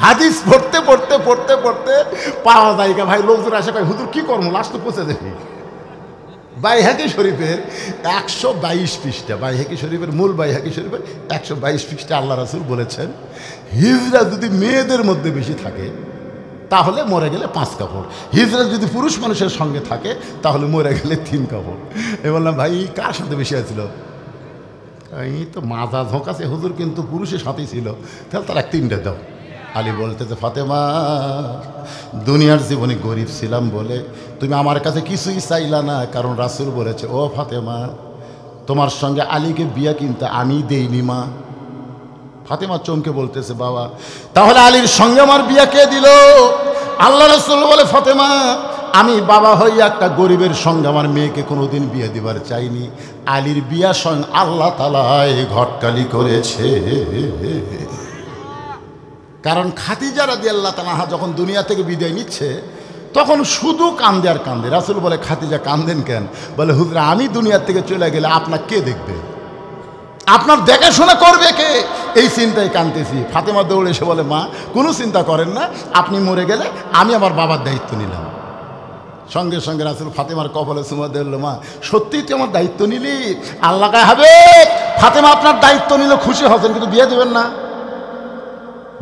হাদিস পড়তে পড়তে পড়তে পড়তে পাওয়া যায় ভাই, লোকজন আসে ভাই হুজুর কি করবো, লাস্ট তো পৌঁছে দেখি। বাইহাকি শরীফের 122 পৃষ্ঠা, বাইহাকি শরীফের মূল বাইহাকি শরীফের 122 পৃষ্ঠা আল্লাহ রাসূল বলেছেন, হিজরা যদি মেয়েদের মধ্যে বেশি থাকে তাহলে মরে গেলে 5 কাপড়, হিজরা যদি পুরুষ মানুষের সঙ্গে থাকে তাহলে মরে গেলে 3 কাপড়। আমি বললাম ভাই কার সাথে বেশি হয়েছিল? এই তো মাজা ঝোঁকাছে হুজুর, কিন্তু পুরুষের সাথেই ছিল। তাহলে তার 3টে দাও। আলী বলতেছে, ফাতেমা দুনিয়ার জীবনে গরিব ছিলাম বলে তুমি আমার কাছে কিছুই চাইলা না, কারণ রাসূল বলেছে ও ফাতেমা তোমার সঙ্গে আলীকে বিয়া কিনতে আমি দেইনি মা। ফাতেমা চমকে বলতেছে, বাবা তাহলে আলীর সঙ্গে আমার বিয়া কে দিল? আল্লাহ রাসূল বলে, ফাতেমা আমি বাবা হইয়া একটা গরিবের সঙ্গে আমার মেয়েকে কোনোদিন বিয়ে দিবার চাইনি, আলীর বিয়া সঙ্গে আল্লাহ তাআলা ঘটকালি করেছে। কারণ খাদিজা রাদিয়াল্লাহু তাআলা যখন দুনিয়া থেকে বিদায় নিচ্ছে তখন শুধু কান্দে আর কান্দে। রাসূল বলে, খাদিজা কান্দেন কেন? বলে, হুজুর আমি দুনিয়া থেকে চলে গেলে আপনার কে দেখবে, আপনার দেখাশোনা করবে কে, এই চিন্তায় কাঁদতেছি। ফাতেমা দৌড়ে এসে বলে, মা কোনো চিন্তা করেন না, আপনি মরে গেলে আমি আমার বাবার দায়িত্ব নিলাম। সঙ্গে সঙ্গে রাসূল ফাতেমার কপালে চুমা দিল, মা সত্যিই তুই আমার দায়িত্ব নিলি? আল্লাহ গায়ে হবে, ফাতেমা আপনার দায়িত্ব নিলে খুশি হতেন, কিন্তু বিয়ে দেবেন না।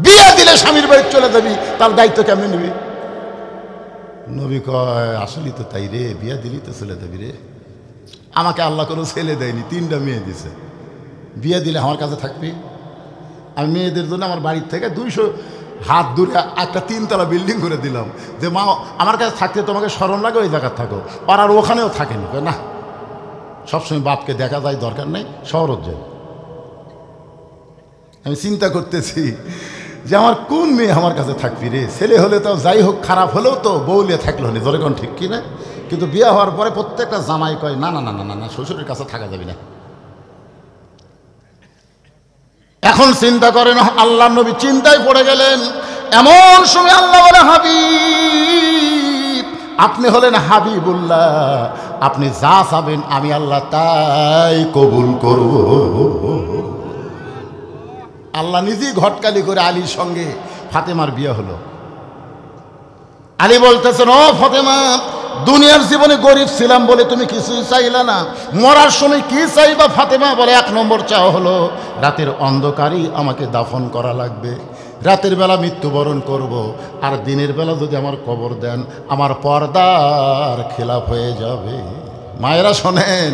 বিয়ে দিলে স্বামীর বাড়ি চলে যাবি, তার দায়িত্ব কেমনে নিবি? নবী কয়, আসলেই তো তাই রে, বিয়ে দিলি তো চলে যাবি রে। আমাকে আল্লাহ কোনো ছেলে দেয়নি, 3টা মেয়ে দিছে, বিয়ে দিলে আমার কাছে থাকবি। আমি মেয়েদের জন্য আমার বাড়ির থেকে 200 হাত দূরে একটা 3তলা বিল্ডিং করে দিলাম, যে মা আমার কাছে থাকতে তোমাকে শরম লাগে ওই জায়গায় থাকো। আর ওখানেও থাকেনি, না সবসময় বাপকে দেখা যায়, দরকার নেই, শহরত যাই। আমি চিন্তা করতেছি যে আমার কোন মেয়ে আমার কাছে থাকবি রে, ছেলে হলে তো যাই হোক, খারাপ হলেও তো বউলিয়ে থাকলো না, ধরে কোন ঠিক কিনা। কিন্তু বিয়ে হওয়ার পরে প্রত্যেকটা জামাই কয়, না না না না না, শ্বশুরের কাছে থাকা যাবে না। এখন চিন্তা করেন, আল্লাহ নবী চিন্তায় পড়ে গেলেন। এমন সময় আল্লাহ বলে, হাবিব আপনি হলেন হাবিবুল্লাহ, আপনি যা চাবেন আমি আল্লাহ তাই কবুল করব। আল্লাহ নিজেই ঘটকালি করে আলীর সঙ্গে ফাতেমার বিয়ে হলো। আলী বলতেছেন, ও ফাতেমা দুনিয়ার জীবনে গরিব ছিলাম বলে তুমি কিছুই চাইলা না, মরার সময় কি চাইবা? ফাতেমা বলে, 1 নম্বর চাওয়া হলো রাতের অন্ধকারেই আমাকে দাফন করা লাগবে, রাতের বেলা মৃত্যুবরণ করব, আর দিনের বেলা যদি আমার কবর দেন আমার পর্দার খেলাফ হয়ে যাবে। মায়েরা শোনেন,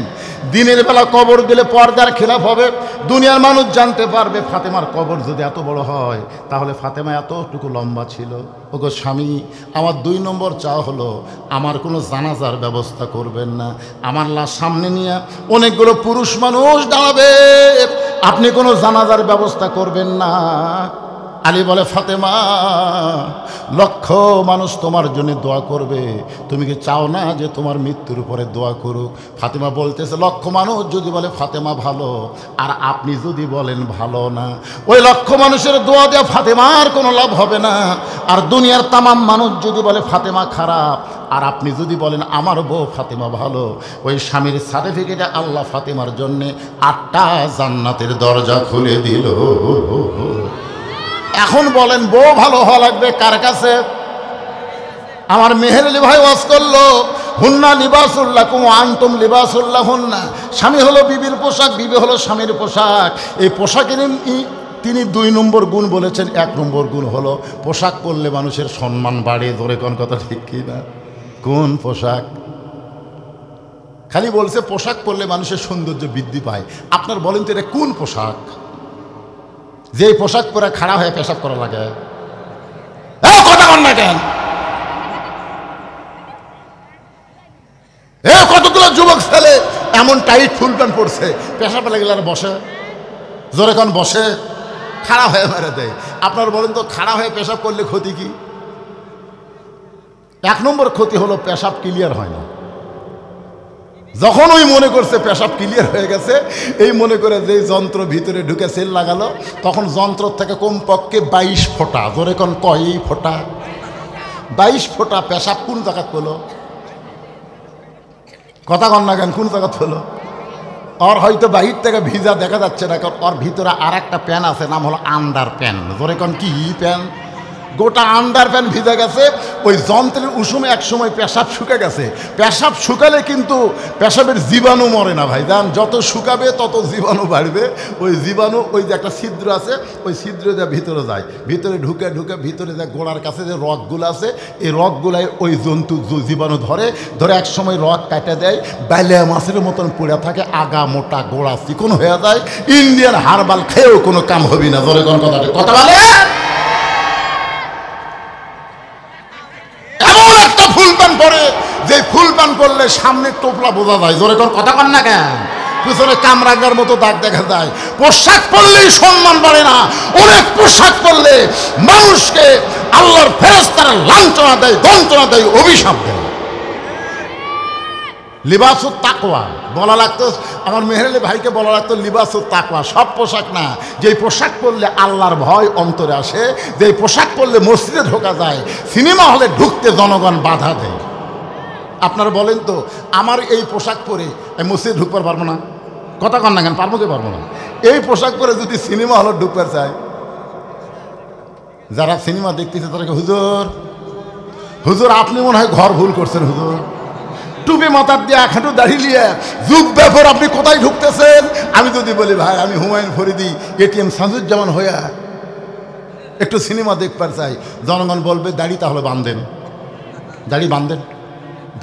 দিনের বেলা কবর দিলে পর্দার খেলাফ হবে, দুনিয়ার মানুষ জানতে পারবে ফাতেমার কবর যদি এত বড় হয় তাহলে ফাতেমা এতটুকু লম্বা ছিল। ওগো স্বামী, আমার 2 নম্বর চাওয়া হলো আমার কোনো জানাজার ব্যবস্থা করবেন না, আমার লাশ সামনে নিয়ে অনেকগুলো পুরুষ মানুষ দাঁড়াবে, আপনি কোনো জানাজার ব্যবস্থা করবেন না। আলী বলে, ফাতেমা লক্ষ মানুষ তোমার জন্য দোয়া করবে, তুমি কি চাও না যে তোমার মৃত্যুর উপরে দোয়া করুক? ফাতেমা বলতেছে, লক্ষ মানুষ যদি বলে ফাতেমা ভালো, আর আপনি যদি বলেন ভালো না, ওই লক্ষ মানুষের দোয়া দেওয়া ফাতেমার কোনো লাভ হবে না। আর দুনিয়ার তামাম মানুষ যদি বলে ফাতেমা খারাপ, আর আপনি যদি বলেন আমার বউ ফাতেমা ভালো, ওই স্বামীর সার্টিফিকেটে আল্লাহ ফাতেমার জন্যে 8টা জান্নাতের দরজা খুলে দিল। এখন বলেন বউ ভালো হওয়া লাগবে কার কাছে? আমার মেহের আলী ভাই ওয়াজ করলো, হুন্না লিবাসুল্লাকুম ওয়া আনতুম লিবাসুল্লাহুন্না, স্বামী হলো বিবির পোশাক, বিবি হলো স্বামীর পোশাক। এই পোশাকের তিনি 2 নম্বর গুণ বলেছেন। 1 নম্বর গুণ হলো পোশাক পরলে মানুষের সম্মান বাড়ে। ধরে কোন কথা ঠিক কি না? কোন পোশাক? খালি বলছে পোশাক পরলে মানুষের সৌন্দর্য বৃদ্ধি পায়। আপনার বলেন তো এটা কোন পোশাক যে পোশাক পরে খাড়া হয়ে পেশাব করা লাগে? কথা বল না কেন? কতগুলো যুবক ছেলে এমন টাইট ফুল প্যান্ট পরছে, পেশাব লাগলে আর বসে, জোরে কোন বসে, খাড়া হয়ে মেরে দেয়। আপনার বলেন তো খাড়া হয়ে পেশাব করলে ক্ষতি কি? 1 নম্বর ক্ষতি হলো পেশাব ক্লিয়ার হয় না। যখন ওই মনে করছে পেশাব ক্লিয়ার হয়ে গেছে, এই মনে করে যে যন্ত্র ভিতরে ঢুকে সেল লাগালো, তখন যন্ত্র থেকে কমপক্ষে 22 ফোঁটা, জোরে কোন কয় ফোঁটা? 22 ফোঁটা পেশাব কোন জায়গাত পেলো? কথা কন না কেন? কোন জায়গাত পেলো? ওর হয়তো বাহির থেকে ভিজা দেখা যাচ্ছে না, কারণ ওর ভিতরে আর একটা প্যান আছে, নাম হলো আন্ডার প্যান। জোরে কোন কি প্যান? গোটা আন্ডার প্যান্ট ভিজে গেছে, ওই যন্ত্রের উষুমে এক সময় পেশাব শুকে গেছে। পেশাব শুকালে কিন্তু পেশাবের জীবাণু মরে না ভাই, জান, যত শুকাবে তত জীবাণু বাড়বে। ওই জীবাণু, ওই যে একটা ছিদ্র আছে, ওই ছিদ্র দিয়ে ভিতরে যায়, ভিতরে ঢুকে ঢুকে ভিতরে যে গোড়ার কাছে যে রগগুলো আছে, এই রগগুলাই ওই জন্তু জীবাণু ধরে এক সময় রগ কাটে দেয়, বাইলে মাছের মতন পড়ে থাকে, আগা মোটা গোড়া চিকন হয়ে যায়। ইন্ডিয়ান হারবাল খেয়েও কোনো কাম হবি না। জোরে কোন কথা বলে, এমন একটা ফুল প্যান্ট পরে যে ফুল প্যান্ট পরলে সামনে টোপলা বোঝা যায়। জোরে কোন কথা কন না কেন? পিছনে কামরাঙ্গার মতো দাগ দেখা যায়। পোশাক পরলেই সম্মান বাড়ে না, অনেক পোশাক পরলে মানুষকে আল্লাহর ফেরেশতারা লাঞ্ছনা দেয়, গঞ্জনা দেয়, অভিশাপ দেয়। লিবাসুত তাকওয়া বলা লাগতো, আমার মেহের ভাইকে বলা লাগতো লিবাসুত তাকওয়া। সব পোশাক না, যেই পোশাক পরলে আল্লাহর ভয় অন্তরে আসে, যেই পোশাক পরলে মসজিদে ঢোকা যায়, সিনেমা হলে ঢুকতে জনগণ বাধা দেয়। আপনারা বলেন তো, আমার এই পোশাক পরে আমি মসজিদে ঢুকতে পারবো না? কথা কন না কেন? পারবো কি পারবো না? এই পোশাক পরে যদি সিনেমা হলে ঢুকতে চায়, যারা সিনেমা দেখতেছে তাদেরকে, হুজুর হুজুর আপনি মনে হয় ঘর ভুল করছেন, হুজুর টুপি মাথার দিয়ে একহাঁটু দাঁড়িয়ে নিয়ে যুগ ব্যাপার আপনি কোথায় ঢুকতেছেন? আমি যদি বলি ভাই আমি হুমায়ুন ফরিদি এটিএম সাজুজ্জামান হইয়া একটু সিনেমা দেখবার চাই, জনগণ বলবে দাড়ি তাহলে বাঁধেন, দাড়ি বাঁধেন,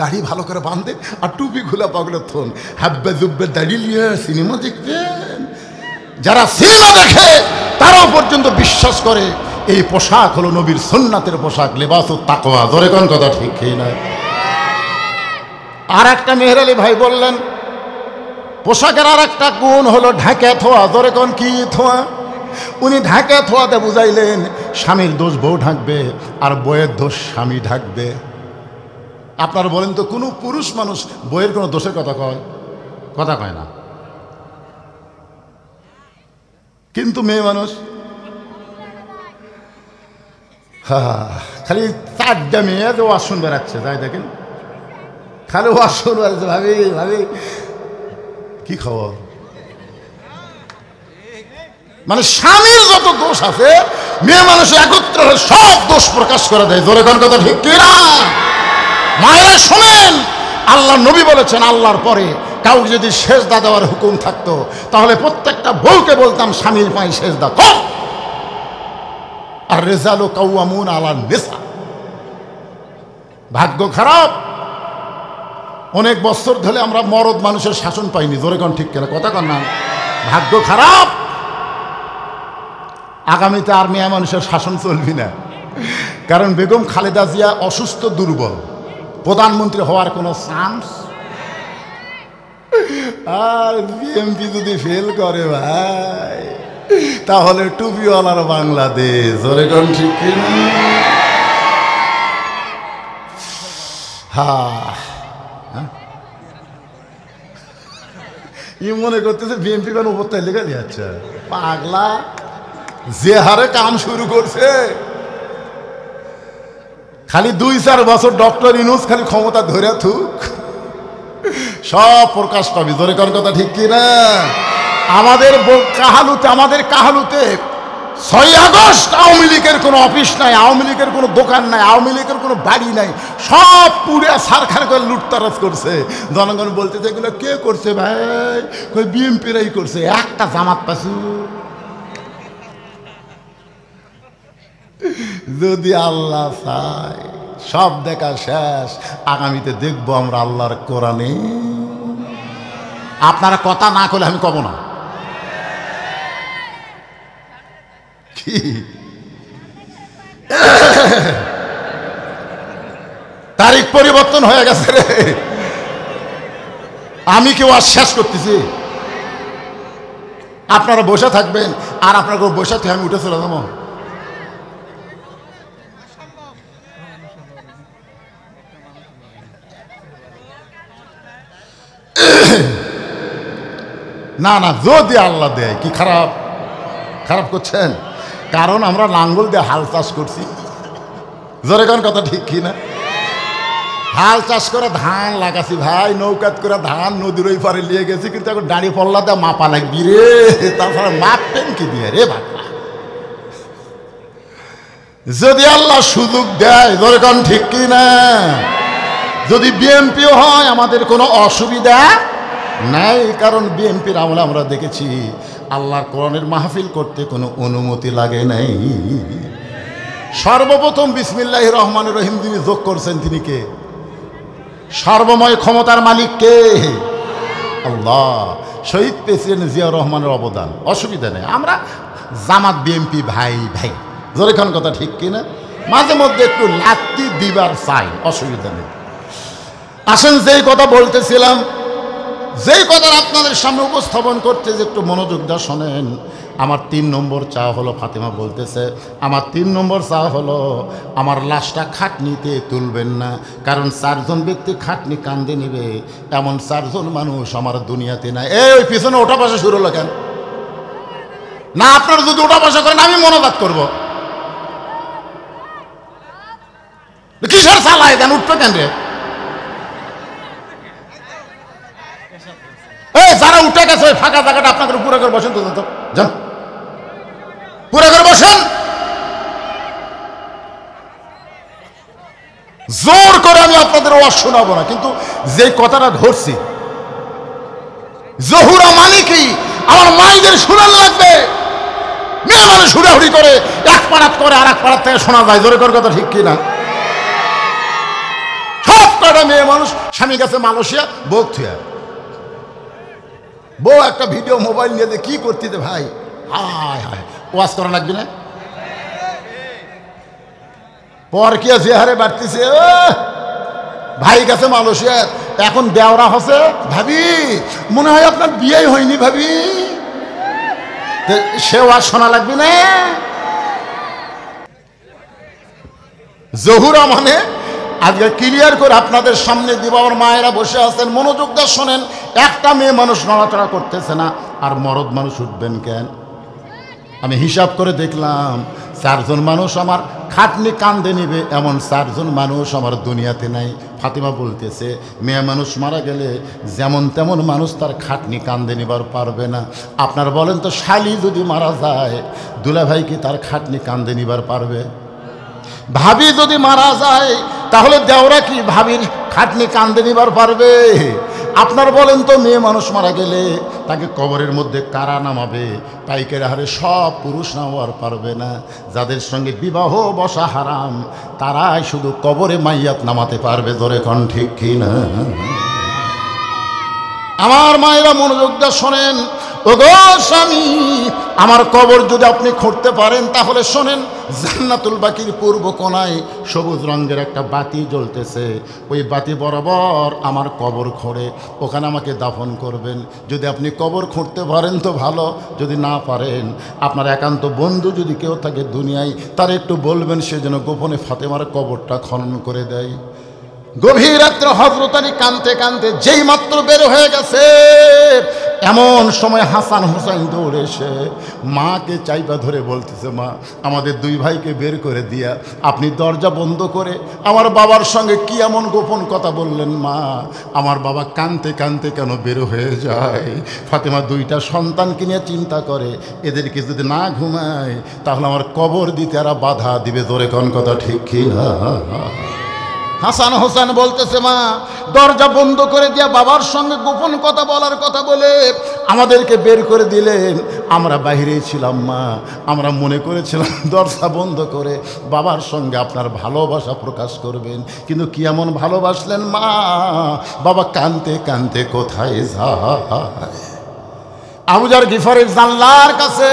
দাড়ি ভালো করে বাঁধেন আর টুপি খোলা পাগলে থন, হাব্বে জুব্বে দাড়ি নিয়ে সিনেমা দেখবেন। যারা সিনেমা দেখে তারাও পর্যন্ত বিশ্বাস করে এই পোশাক হলো নবীর সুন্নাতের পোশাক, লিবাসুত তাকওয়া। ধরে কোন কথা ঠিক নয়? আর একটা মেহের আলী ভাই বললেন পোশাকের আর একটা গুণ হলো ঢাকা থোয়া। ধরে কোন কি থোয়া? উনি ঢাকা থোয়াতে বুঝাইলেন স্বামীর দোষ বউ ঢাকবে আর বইয়ের দোষ স্বামী ঢাকবে। আপনারা বলেন তো, কোনো পুরুষ মানুষ বইয়ের কোনো দোষের কথা কয়? কথা কয় না। কিন্তু মেয়ে মানুষ খালি 4টা মেয়ে তো ওয়াজ শুনবে রাখছে, তাই দেখেন খালি ওয়াজ শুনবে রাখছে। ভাবি ভাবি কি খবর? মানে স্বামীর যত দোষ আছে মেয়ে মানুষ একত্র হয়ে সব দোষ প্রকাশ করে দেয়। জোরে কোন কথা ঠিক কিনা? মায়েরা শোনেন, আল্লাহ নবী বলেছেন আল্লাহর পরে কাউকে যদি সেজদা দেওয়ার হুকুম থাকতো তাহলে প্রত্যেকটা বউকে বলতাম স্বামীর পায়ে সেজদা কর। আর রিজালু কাওয়ামুন আলান নিসা। ভাগ্য খারাপ, অনেক বছর ধরে আমরা মরদ মানুষের শাসন পাইনি। জোরে কোন ঠিক কিনা? কথা কন না। ভাগ্য খারাপ, আগামীতে আর মেয়ে মানুষের শাসন চলবি না, কারণ বেগম খালেদা জিয়া অসুস্থ, দুর্বল, প্রধানমন্ত্রী হওয়ার কোনো চান্স। আর বিএনপি যদি ফেল করে ভাই, তাহলে টুপিওয়ালার বাংলাদেশ। জোরে কোন ঠিক কিনা? ই মনে করতেছে বিএনপি কেন উপরটাই লেগে যাচ্ছে। পাগলা, যে হারে কাম শুরু করছে, খালি 2-4 বছর ডক্টর ইউনূস খালি ক্ষমতা ধরে থুক, সব প্রকাশ পাবি। জোরে কোন কথা ঠিক কিনা? আমাদের কাহালুতে 6 আগস্ট আওয়ামী লীগের কোনো অফিস নাই, আওয়ামী লীগের কোনো দোকান নাই, আওয়ামী লীগের কোনো বাড়ি নাই, সব পুরে সারখার করে লুটতারাজ করছে। জনগণ বলতেছে এগুলো কে করছে ভাই? কই বিএনপিরাই করছে। একটা জামাত পাশু যদি আল্লাহ চায় সব দেখা শেষ, আগামীতে দেখবো আমরা আল্লাহর কোরআনে। আপনারা কথা না করলে আমি কব না। কি তারিখ পরিবর্তন হয়ে গেছে রে, আমি কেউ আর শেষ করতেছি। আপনারা বসে থাকবেন আর আপনার বসে থেকে আমি উঠে চলে যাবো। না না, যদি আল্লাহ দেয় কি খারাপ করছেন? কারণ আমরা লাঙ্গল দিয়ে হাল চাষ করছি। জোরে কোন কথা ঠিক কি না? হাল চাষ করে ধান লাগাছি ভাই, নৌকাত করে ধান নদীর ওই পারে নিয়ে গেছি, কিন্তু এখন দাঁড়ি পল্লা দিয়ে মাপা লাগবি রে, তারপরে মাপবেন কি দিয়ে রে বাবা? যদি আল্লাহ সুযোগ দেয়, দরকার ঠিক কি না? যদি বিএনপিও হয় আমাদের কোনো অসুবিধা নাই, কারণ বিএনপির আমলে আমরা দেখেছি আল্লাহর কোরআনের মাহফিল করতে কোনো অনুমতি লাগে নাই। সর্বপ্রথম বিসমিল্লাহির রহমানির রহিম যিনি যোগ করছেন তিনি কে? সর্বময় ক্ষমতার মালিক কে? আল্লাহ। শহীদ প্রেসিডেন্ট জিয়াউর রহমানের অবদান, অসুবিধা নেই। আমরা জামাত বিএনপি ভাই ভাই, জোরেখান কথা ঠিক কিনা? মাঝে মধ্যে একটু লাত্তি দিবার চাই, অসুবিধা নেই। আসেন যেই কথা বলতেছিলাম, যেই কথা আপনাদের সামনে উপস্থাপন করতে যে একটু মনোযোগ দিয়ে শোনেন। আমার 3 নম্বর চা হলো, ফাতেমা বলতেছে আমার 3 নম্বর চা হলো আমার লাশটা খাটনিতে তুলবেন না, কারণ 4 জন ব্যক্তি খাটনি কান্দে নিবে এমন 4 জন মানুষ আমার দুনিয়াতে নাই। ওই পিছনে ওঠা বসা শুরু হলো কেন? না আপনারা যদি ওঠা বসা করেন আমি মনোবাদ করব। কিসের চালায় দেন, উঠতো কেন রে? যারা উঠে গেছে ওই ফাঁকা জায়গাটা আপনাদের পুরো করে বসেন, তো যান পুরো করে বসেন। জোর করে আমি আপনাদের ওয়াজ শোনাবো না, কিন্তু যে কথাটা ধরছি জহুরা মানে কি আমার মাইদের শোনার লাগবে। মেয়ে মানুষ হুড়াহুড়ি করে এক পাড়াত করে আর এক পাড়াত থেকে শোনা যায়, জোরে করে কথা ঠিক কিনা? সব কটা মেয়ে মানুষ স্বামী গেছে মালয়েশিয়া, বউ থুয়া, বউ একটা ভিডিও মোবাইল নিয়ে কি করতে ভাই, হায় হায় ওয়াজ করা লাগবে না? পর কি যে হারে বাড়তেছে, ভাই গেছে মালয়েশিয়া, এখন দেওরা হচ্ছে, ভাবি মনে হয় আপনার বিয়েই হয়নি ভাবি, সে ওয়াজ শোনা লাগবে না? জহুরা মানে আজকে ক্লিয়ার করে আপনাদের সামনে দিব। আমার মায়েরা বসে আছেন, মনোযোগ দিয়ে শোনেন। একটা মেয়ে মানুষ নড়াচড়া করতেছে না, আর মরদ মানুষ উঠবেন কেন? আমি হিসাব করে দেখলাম 4 জন মানুষ আমার খাটনি কান্দে নিবে এমন 4 জন মানুষ আমার দুনিয়াতে নাই। ফাতিমা বলতেছে মেয়ে মানুষ মারা গেলে যেমন তেমন মানুষ তার খাটনি কান্দে নিবার পারবে না। আপনার বলেন তো, শালি যদি মারা যায় দুলাভাই কি তার খাটনি কান্দে নিবার পারবে? ভাবি যদি মারা যায় তাহলে দেওরা কি ভাবির খাটনি কান্দে নিবার পারবে? আপনার বলেন তো, মেয়ে মানুষ মারা গেলে তাকে কবরের মধ্যে কারা নামাবে? পাইকারি হারে সব পুরুষ নামাবার পারবে না। যাদের সঙ্গে বিবাহ বসা হারাম তারাই শুধু কবরে মাইয়াত নামাতে পারবে, ধরে কোন ঠিক কি না? আমার মায়েরা মনোযোগ দিয়ে শোনেন। ওগো স্বামী, আমার কবর যদি আপনি খুঁড়তে পারেন তাহলে শোনেন, জান্নাতুল বাকির পূর্ব কোণায় সবুজ রঙের একটা বাতি জ্বলতেছে, ওই বাতি বরাবর আমার কবর খোঁড়ে ওখানে আমাকে দাফন করবেন। যদি আপনি কবর খুঁড়তে পারেন তো ভালো, যদি না পারেন আপনার একান্ত বন্ধু যদি কেউ থাকে দুনিয়ায় তার একটু বলবেন সে যেন গোপনে ফাতেমার কবরটা খনন করে দেয়। গভীর রাত্রে হযরত আলী কাঁদতে কাঁদতে যেই মাত্র বের হয়ে গেছে, এমন সময় হাসান হুসাইন দৌড়ে এসে মাকে চাইপা ধরে বলতেছে, মা আমাদের 2 ভাইকে বের করে দিয়া আপনি দরজা বন্ধ করে আমার বাবার সঙ্গে কি এমন গোপন কথা বললেন মা? আমার বাবা কাঁদতে কাঁদতে কেন বের হয়ে যায়? ফাতেমা 2টা সন্তানকে নিয়ে চিন্তা করে, এদেরকে যদি না ঘুমায় তাহলে আমার কবর দিতে এরা বাধা দিবে, জোরে কোন কথা ঠিক কি না? হাসান হোসেন বলতেছে, মা দরজা বন্ধ করে দিয়া বাবার সঙ্গে গোপন কথা বলার কথা বলে আমাদেরকে বের করে দিলেন। আমরা বাইরে ছিলাম মা, আমরা মনে করেছিলাম দরজা বন্ধ করে বাবার সঙ্গে আপনার ভালোবাসা প্রকাশ করবেন, কিন্তু কি এমন ভালোবাসলেন মা? বাবা কাঁদতে কাঁদতে কোথায় যায়? আবু যার গিফারের জানলার কাছে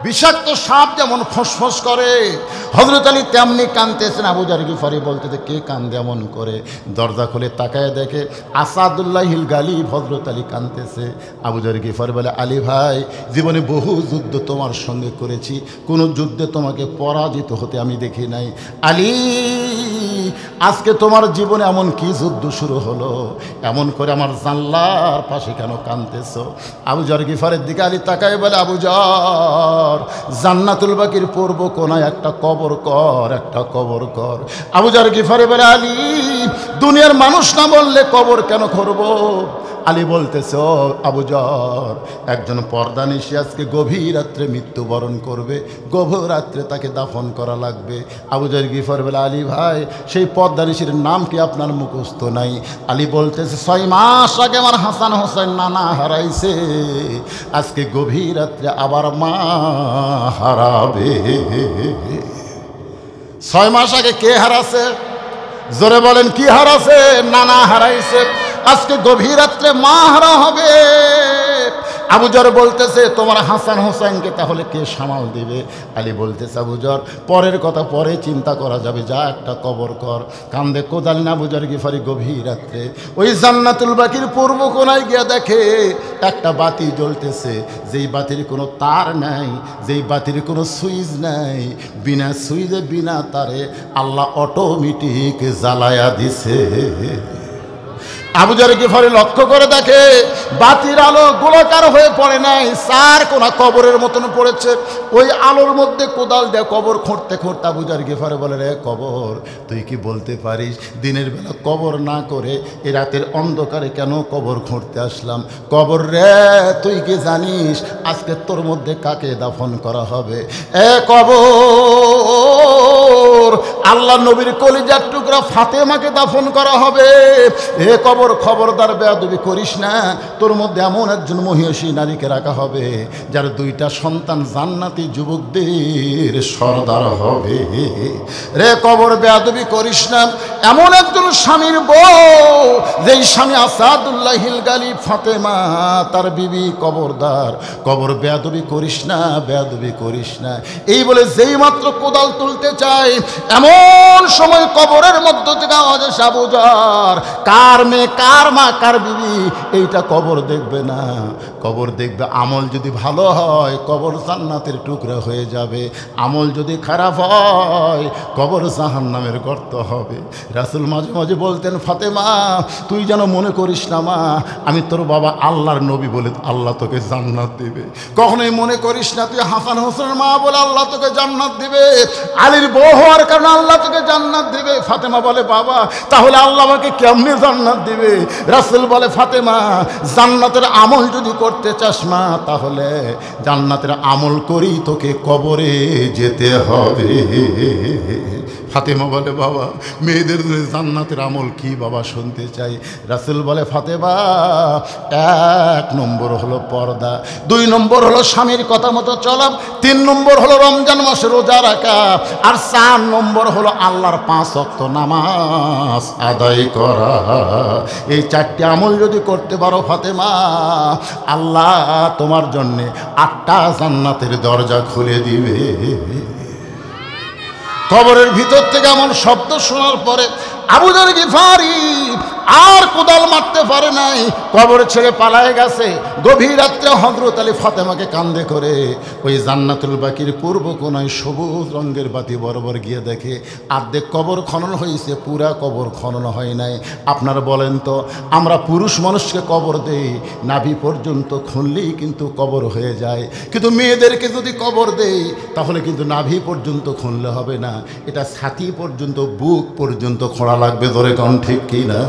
বিষাক্ত সাপ যেমন ফসফস করে, হযরত আলী তেমনি কাঁদতেছেন। আবু যার গিফারি বলতেছে, কে কান্দে এমন করে? দরজা খুলে তাকায় দেখে আসাদুল্লাহিল গালিব হযরত আলী কাঁদতেছে। আবু যার গিফারি বলে, আলী ভাই জীবনে বহু যুদ্ধ তোমার সঙ্গে করেছি, কোনো যুদ্ধে তোমাকে পরাজিত হতে আমি দেখি নাই। আলী আজকে তোমার জীবনে এমন কি যুদ্ধ শুরু হলো? এমন করে আমার জানলার পাশে কেন কাঁদতেছ? আবু যার গিফারের দিকে আলী তাকায় বলে, আবু যার জান্নাতুল বাকির পূর্ব কোণায় একটা কবর কর, একটা কবর কর। আবু যার গিফারে বলে, আলী দুনিয়ার মানুষ না বললে কবর কেন করব? আলী বলতেছে, ও আবু যর, একজন পর্দানিশী আজকে গভীর রাত্রে মৃত্যুবরণ করবে, গভীর রাত্রে তাকে দাফন করা লাগবে। আবু যর গিফার বলে, আলী ভাই, সেই পর্দানিশীর নাম কি আপনার মুখস্থ নাই? আলী বলতেছে, 6 মাস আগে আমার হাসান হোসেন নানা হারাইছে, আজকে গভীর রাত্রে আবার মা হারাবে। 6 মাস আগে কে হারাছে? জোরে বলেন, কি হারাছে? নানা হারাইছে, আজকে গভীর রাত্রে মা হারা হবে। আবু যর বলতেছে, তোমার হাসান হোসেনকে তাহলে কে সামাল দিবে? আলী বলতেছে, আবু যর, পরের কথা পরে চিন্তা করা যাবে, যা একটা কবর কর। কান্দে কোদাল না আবু যর গিফারি গভীর রাত্রে ওই জান্নাতুল বাকির পূর্ব কোনায় গিয়ে দেখে একটা বাতি জ্বলতেছে, যেই বাতির কোনো তার নাই, যেই বাতির কোনো সুইচ নাই, বিনা সুইচে বিনা তারে আল্লাহ অটোমেটিক জ্বালায়া দিছে। আবু যর গিফারি লক্ষ্য করে দেখে বাতির আলো গোলাকার হয়ে পড়ে নাই, 4 কোনা কবরের মতন পড়েছে। ওই আলোর মধ্যে কোদাল দিয়ে কবর খুঁড়তে খুঁড়তে আবু যর গিফারি বলে, রে কবর, তুই কি বলতে পারিস দিনের বেলা কবর না করে এ রাতের অন্ধকারে কেন কবর খুঁড়তে আসলাম? কবর রে, তুই কি জানিস আজকে তোর মধ্যে কাকে দাফন করা হবে? এ কবর, আল্লাহ নবীর কলিজার টুকরা ফাতেমাকে দাফন করা হবে। এ কবর, খবরদার বেয়াদবি করিস না, তোর মধ্যে এমন একজন মহিষী নারীকে রাখা হবে যার 2টা সন্তান জান্নাতি যুবকদের সর্দার হবে। রে কবর, বেয়াদবি করিস না, এমন একজন স্বামীর বউ যেই স্বামী আসাদুল্লাহিল গালিব ফাতেমা তার বিবি, কবরদার, কবর বেয়াদবি করিস না, বেয়াদবি করিস না। এই বলে যেই মাত্র কোদাল তুলতে চায় এমন সময় কবরের মধ্য থেকে আওয়াজ আসে, আবু যর, কার মেয়ে, কার মা, কার বিবি, এইটা কবর দেখবে না। কবর দেখবে আমল যদি ভালো হয় কবর জান্নাতের টুকরা হয়ে যাবে, আমল যদি খারাপ হয় কবর জাহান্নামের গর্ত হবে। রাসূল মাঝে মাঝে বলতেন, ফাতেমা, তুই যেন মনে করিস না মা, আমি তোর বাবা আল্লাহর নবী বলে আল্লাহ তোকে জান্নাত দিবে। কখনোই মনে করিস না তুই হাসান হোসেনের মা বলে আল্লাহ তোকে জান্নাত দিবে, আলীর বউ হওয়ার কারণে আল্লাহ তোকে জান্নাত দিবে। ফাতেমা বলে, বাবা, তাহলে আল্লাহ আমাকে কেমনে জান্নাত দিবে? রাসূল বলে, ফাতেমা, জান্নাতের আমল যদি করতে চাস মা, তাহলে জান্নাতের আমল করেই তোকে কবরে যেতে হবে। ফাতেমা বলে, বাবা, মেয়েদের জান্নাতের আমল কি বাবা শুনতে চাই। রাসূল বলে, ফাতেমা, 1 নম্বর হলো পর্দা, 2 নম্বর হলো স্বামীর কথা মতো চলা, 3 নম্বর হলো রমজান মাসে রোজা রাখা, আর 4 নম্বর হলো আল্লাহর 5 ওয়াক্ত নামাজ আদায় করা। এই 4টি আমল যদি করতে পারো ফাতেমা, আল্লাহ তোমার জন্যে 8টা জান্নাতের দরজা খুলে দিবে। কবরের ভিতর থেকে এমন শব্দ শোনার পরে আবু যর গিফারি আর কোদাল মারতে পারে নাই, কবর ছেড়ে পালায় গেছে। গভীর রাত্রে হযরত আলী ফাতেমাকে কান্দে করে ওই জান্নাতুল বাকির পূর্ব কোনায় সবুজ রঙের বাতি বরাবর গিয়ে দেখে অর্ধেক কবর খনন হয়েছে, পুরা কবর খনন হয় নাই। আপনারা বলেন তো, আমরা পুরুষ মানুষকে কবর দেই, নাভি পর্যন্ত খুনলেই কিন্তু কবর হয়ে যায়, কিন্তু মেয়েদেরকে যদি কবর দেই তাহলে কিন্তু নাভি পর্যন্ত খুনলে হবে না, এটা ছাতি পর্যন্ত, বুক পর্যন্ত খোঁড়া লাগবে। ধরে কোন ঠিক কি না?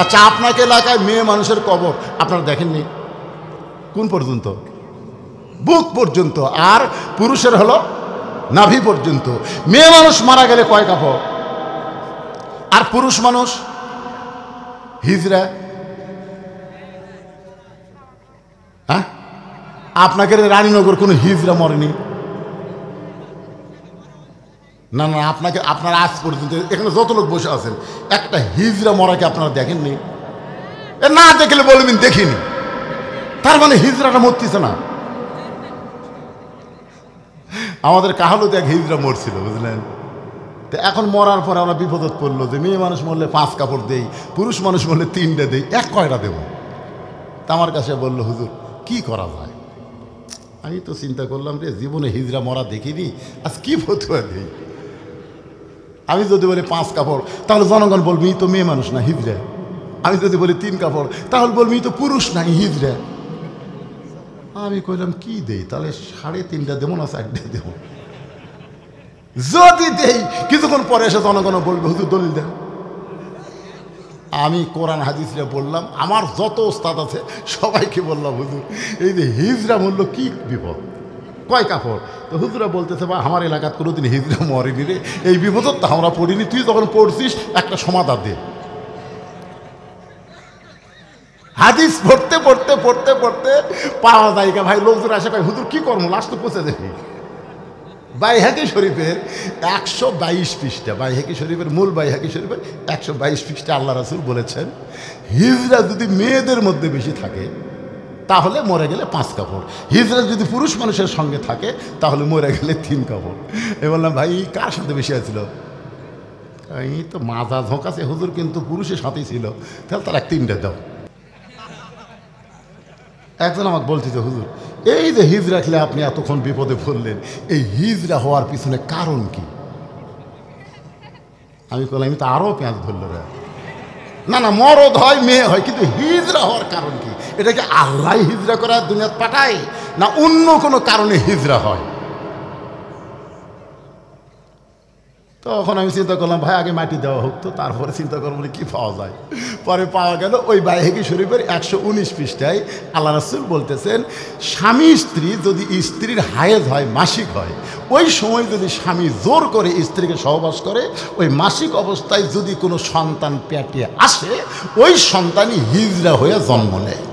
আচ্ছা, আপনাকে এলাকায় মেয়ে মানুষের কবর আপনারা দেখেননি? কোন পর্যন্ত? বুক পর্যন্ত। আর পুরুষের হলো নাভি পর্যন্ত। মেয়ে মানুষ মারা গেলে কয় কাপড়, আর পুরুষ মানুষ হিজরা। হ্যাঁ, আপনাকে রানীনগর কোনো হিজরা মরেনি? না না, আপনাকে, আপনারা আজ পর্যন্ত এখানে যত লোক বসে আছেন একটা হিজরা মরাকে আপনারা দেখেননি? না দেখলে বলবেন দেখিনি, তার মানে হিজরাটা মরতেছে না। আমাদের কাহালুতে এক হিজরা মরছিল, বুঝলেন? তো এখন মরার পরে আমরা বিপদত পড়লো যে মেয়ে মানুষ মরলে 5 কাপড় দেই, পুরুষ মানুষ মরলে 3টে দেই, এক কয়টা দেব? তা আমার কাছে বললো, হুজুর কি করা যায়? আমি তো চিন্তা করলাম, রে জীবনে হিজরা মরা দেখিনি, আজ কি ফতুয়া দেই? আমি যদি বলি 5 কাপড় তাহলে জনগণ বলবি তো মেয়ে মানুষ না, হিজরা। আমি যদি বলি 3 কাপড় তাহলে বলবি তো পুরুষ না, হিজরা। আমি কইলাম কি দেই, তাহলে 3.5টা দেবো না 4টে দেবো? যদি দেই কিছুক্ষণ পরে এসে জনগণ বলবে, হুজুর দলিল দেন। আমি কোরআন হাদিসরা বললাম, আমার যত ওস্তাদ আছে সবাইকে বললাম, হুজুর এই যে হিজরা মূল্য কি বিপদ, কয় কাপড়। তো হুজুরা বলতেছে, বা আমার এলাকাত কোনোদিন হিজরা মরেনি রে, এই বিপদ তো আমরা পড়িনি, তুই যখন পড়ছিস একটা সমাধান দে। হাদিস পড়তে পড়তে পড়তে পড়তে পাওয়া যায় ভাই, লোকজন আসে ভাই হুজুর কি করবো, লাস্ট তো পৌঁছে দেখি। বাইহাকি শরীফের 122 পৃষ্ঠা, বাইহাকি শরীফের মূল বাইহাকি শরীফের 122 পৃষ্ঠা আল্লাহ রাসূল বলেছেন, হিজরা যদি মেয়েদের মধ্যে বেশি থাকে তাহলে মরে গেলে 5 কাপড়, হিজরা যদি পুরুষ মানুষের সঙ্গে থাকে তাহলে মরে গেলে 3 কাপড়। আমি বললাম, ভাই কার সাথে বেশি আছিল? এই তো মাজা ঝোঁকাছে হুজুর, কিন্তু পুরুষের সাথেই ছিল, তাহলে তার 3টা দাও। একজন আমাকে বলতেছে, হুজুর এই যে হিজরা খেলে আপনি এতক্ষণ বিপদে পড়লেন, এই হিজরা হওয়ার পিছনে কারণ কি? আমি বললাম, আমি তো আরও পেঁয়াজ ধরল রে, না না মরদ হয় মেয়ে হয়, কিন্তু হিজরা হওয়ার কারণ কি? এটা কি আল্লাহ হিজরা করার দুনিয়াত পাঠায়, না অন্য কোনো কারণে হিজরা হয়? তখন আমি চিন্তা করলাম, ভাই আগে মাটি দেওয়া হোক, তো তারপরে চিন্তা করবো কি পাওয়া যায়। পরে পাওয়া গেল ওই বাইহাকি শরীফের 119 পৃষ্ঠায় আল্লাহ রাসূল বলতেছেন, স্বামী স্ত্রী যদি স্ত্রীর হায়েজ হয়, মাসিক হয়, ওই সময় যদি স্বামী জোর করে স্ত্রীকে সহবাস করে, ওই মাসিক অবস্থায় যদি কোনো সন্তান পেটে আসে, ওই সন্তানই হিজরা হয়ে জন্ম নেয়।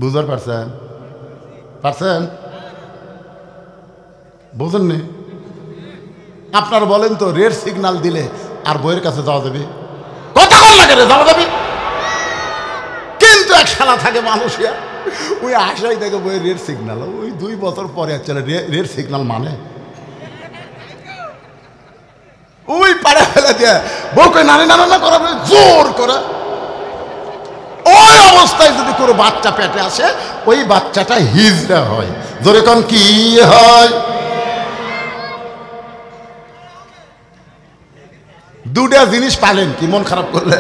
বুঝতে পারছেন? বোঝেন নি? আপনারা বলেন তো, রেড সিগন্যাল দিলে আর বইয়ের কাছে যাওয়া যাবে? কথা বল লাগে রে, যাওয়া যাবে। কিন্তু এক শালা থাকে মানুষের, ওই আশাই দেখে বইয়ের রেড সিগন্যাল, ওই 2 বছর পরে চলে রেড সিগন্যাল মানে ওই পাড়া ফেলে দিয়ে বউকে নানি না করা জোর করে। ওই অবস্থায় যদি কোনো বাচ্চা পেটে আসে, ওই বাচ্চাটা হিজরা হয়। ধরে কোন কি হয়? দুটা জিনিস পালেন কি মন খারাপ করলে?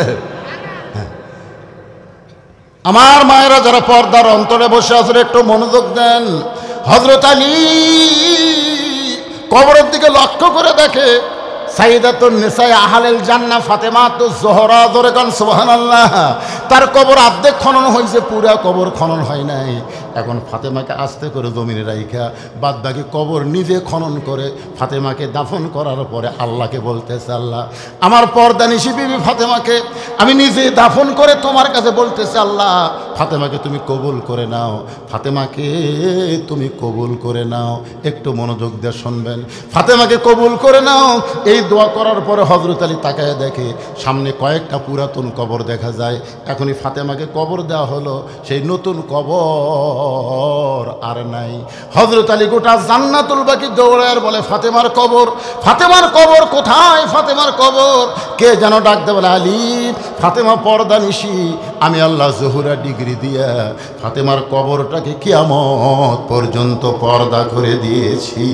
আমার মায়েরা যারা পর্দার অন্তরে বসে আছেন, একটু মনোযোগ দেন। হযরত আলী কবরের দিকে লক্ষ্য করে দেখে, সাইয়্যিদাতুন নিসায়ে আহলিল জান্নাহ ফাতেমাতুজ জোহরা, জোরে গান সুবহানাল্লাহ, তার কবর অর্ধেক খনন হয়েছে, পুরা কবর খনন হয় নাই। এখন ফাতেমাকে আস্তে করে জমিনে রাইখা বাদ বাকি কবর নিজে খনন করে ফাতেমাকে দাফন করার পরে আল্লাহকে বলতেছে, আল্লাহ আমার পর্দানিশী বিবি ফাতেমাকে আমি নিজে দাফন করে তোমার কাছে বলতেছি, আল্লাহ ফাতেমাকে তুমি কবুল করে নাও, ফাতেমাকে তুমি কবুল করে নাও। একটু মনোযোগ দিয়ে শুনবেন, ফাতেমাকে কবুল করে নাও। এই দোয়া করার পরে হযরত আলী তাকায় দেখে সামনে কয়েকটা পুরাতন কবর দেখা যায়। এখনই ফাতেমাকে কবর দেওয়া হলো, সেই নতুন কবর আর নাই। হযরত আলী গোটা জান্নাতুল বাকি দৌড়ায় বলে, ফাতেমার কবর, ফাতেমার কবর কোথায়? ফাতেমার কবর। কে যেন ডাক দে বলে, আলী ফাতেমা পর্দানিশী, আমি আল্লাহ জহুরা ডিগ্রি দিয়া ফাতেমার কবরটাকে কিয়ামত পর্যন্ত পর্দা করে দিয়েছি।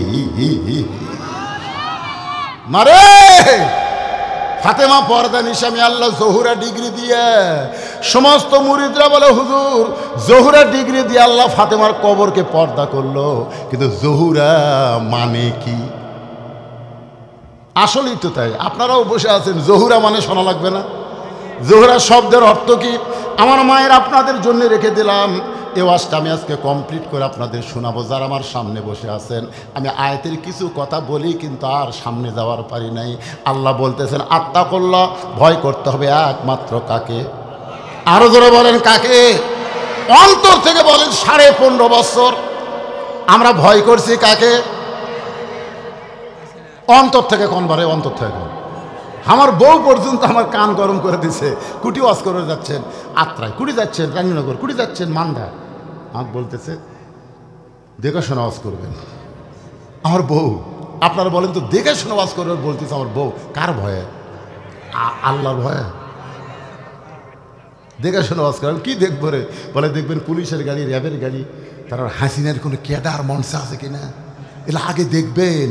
মারে ফাতেমা পর্দানিশী, আমি আল্লাহ জহুরা ডিগ্রি দিয়ে। সমস্ত মুরিদরা বলে, হুজুর জহুরা ডিগ্রি দিয়ে আল্লাহ ফাতেমার কবরকে পর্দা করলো, কিন্তু জহুরা মানে কি? আসলেই তো তাই। আপনারাও বসে আছেন, জহুরা মানে শোনা লাগবে না? জহুরা শব্দের অর্থ কি? আমার মায়ের আপনাদের জন্য রেখে দিলাম। এই ওয়াজটা আমি আজকে কমপ্লিট করে আপনাদের শোনাবো। যারা আমার সামনে বসে আছেন, আমি আয়াতের কিছু কথা বলি, কিন্তু আর সামনে যাওয়ার পারি নাই। আল্লাহ বলতেছেন, আত্তাকুল্লাহ, ভয় করতে হবে একমাত্র কাকে? আরো জোরে বলেন কাকে? অন্তর থেকে বলেন। 15.5 বছর আমরা ভয় করছি কাকে? অন্তর থেকে। কোন বারে অন্তর থেকে? আমার বউ পর্যন্ত আমার কান গরম করে দিছে। কুটি ওয়াজ করে যাচ্ছেন আত্রায়, কুটি যাচ্ছেন রানীনগর, কুটি যাচ্ছেন মান্দা, আমাকে বলতেছে দেখে শোনা ওয়াজ করবেন। আমার বউ, আপনারা বলেন তো, দেখে শোনা ওয়াজ করবেন বলতেছে আমার বউ। কার ভয়ে? আল্লাহর ভয়ে। দেখে শোনা ওয়াজ করবেন। কি দেখবো রে? বলে দেখবেন পুলিশের গাড়ি, র্যাবের গাড়ি, তারা হাসিনার কোনো কেদার মনসা আছে কিনা, এগুলো আগে দেখবেন।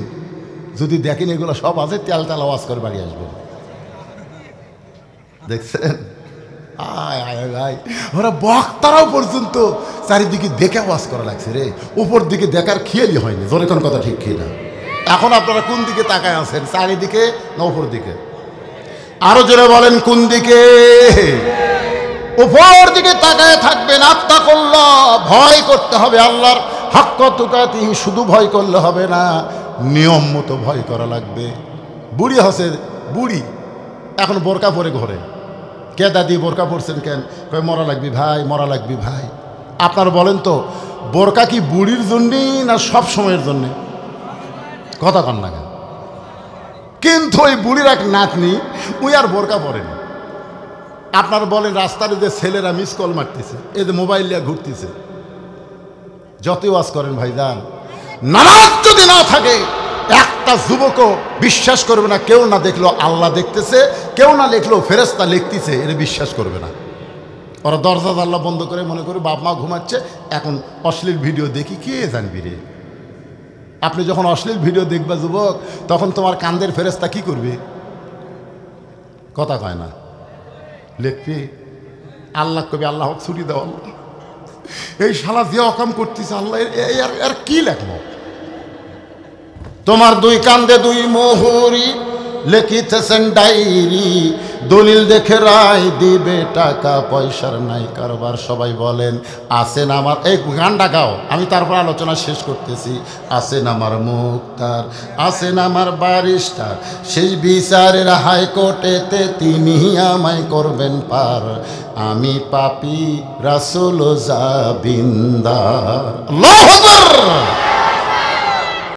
যদি দেখেন এগুলো সব আছে, তেল তেল আওয়াজ করে বাড়ি আসবেন। দেখছেন? আয় আয় ভাই, ওরা বক্তারাও পর্যন্ত চারিদিকে দেখে আওয়াজ করা লাগছে রে। উপর দিকে দেখার খেয়ালই হয়নি। জোরে কোন কথা ঠিক কি না? এখন আপনারা কোন দিকে তাকায় আছেন? চারিদিকে না উপর দিকে? আরো জোরে বলেন কোন দিকে? উপর দিকে তাকায় থাকবেন। আত্তাকুল্লাহ, ভয় করতে হবে আল্লাহর। হাক্ক তুকাতিহি, শুধু ভয় করলে হবে না, নিয়ম মতো ভয় করা লাগবে। বুড়ি হসে, বুড়ি এখন বোরকা পরে ঘরে। কে দাদি বোরকা পরছেন কেন? কয় মরা লাগবি ভাই, মরা লাগবি ভাই। আপনার বলেন তো, বোরকা কি বুড়ির জন্যে না সব সময়ের জন্যে? কথা কন না কেন? কিন্তু ওই বুড়ির এক নাতনি, ওই আর বোরকা পরেনি। আপনার বলেন রাস্তার যে ছেলেরা মিস কল মারতেছে, এই যে মোবাইল নিয়ে ঘুরতেছে, যতই ওয়াজ করেন ভাইজান, নামাজ যদি না থাকে একটা যুবকও বিশ্বাস করবে না। কেউ না দেখলো আল্লাহ দেখতেছে, কেউ না দেখলো ফেরেশতা লিখতেছে, এটা বিশ্বাস করবে না। ওরা দরজা জানলা বন্ধ করে মনে করে বাপ মা ঘুমাচ্ছে, এখন অশ্লীল ভিডিও দেখি, কে জানবি রে? আপনি যখন অশ্লীল ভিডিও দেখবা যুবক, তখন তোমার কান্দের ফেরেশতা কি করবে? কথা কয় না, লিখবি। আল্লাহ কবি আল্লাহ ছুটি দাও, এই শালা যে অকাম করতেছে আল্লাহ আর কি লেখবো? তোমার দুই কান্দে দুই মোহরি, লিখিতেছেন ডায়েরি, দলিল দেখে রায় দিবে, টাকা পয়সার নাই কারবার। সবাই বলেন আছেন আমার, এই গানটা গাও, আমি তারপর আলোচনা শেষ করতেছি। আছেন আমার মুক্তার, আছেন আমার ব্যারিস্টার, শেষ বিচারের হাইকোর্টেতে তিনি আমায় করবেন পার। আমি পাপী রাসূল জাবিন্দার। আল্লাহু আকবার।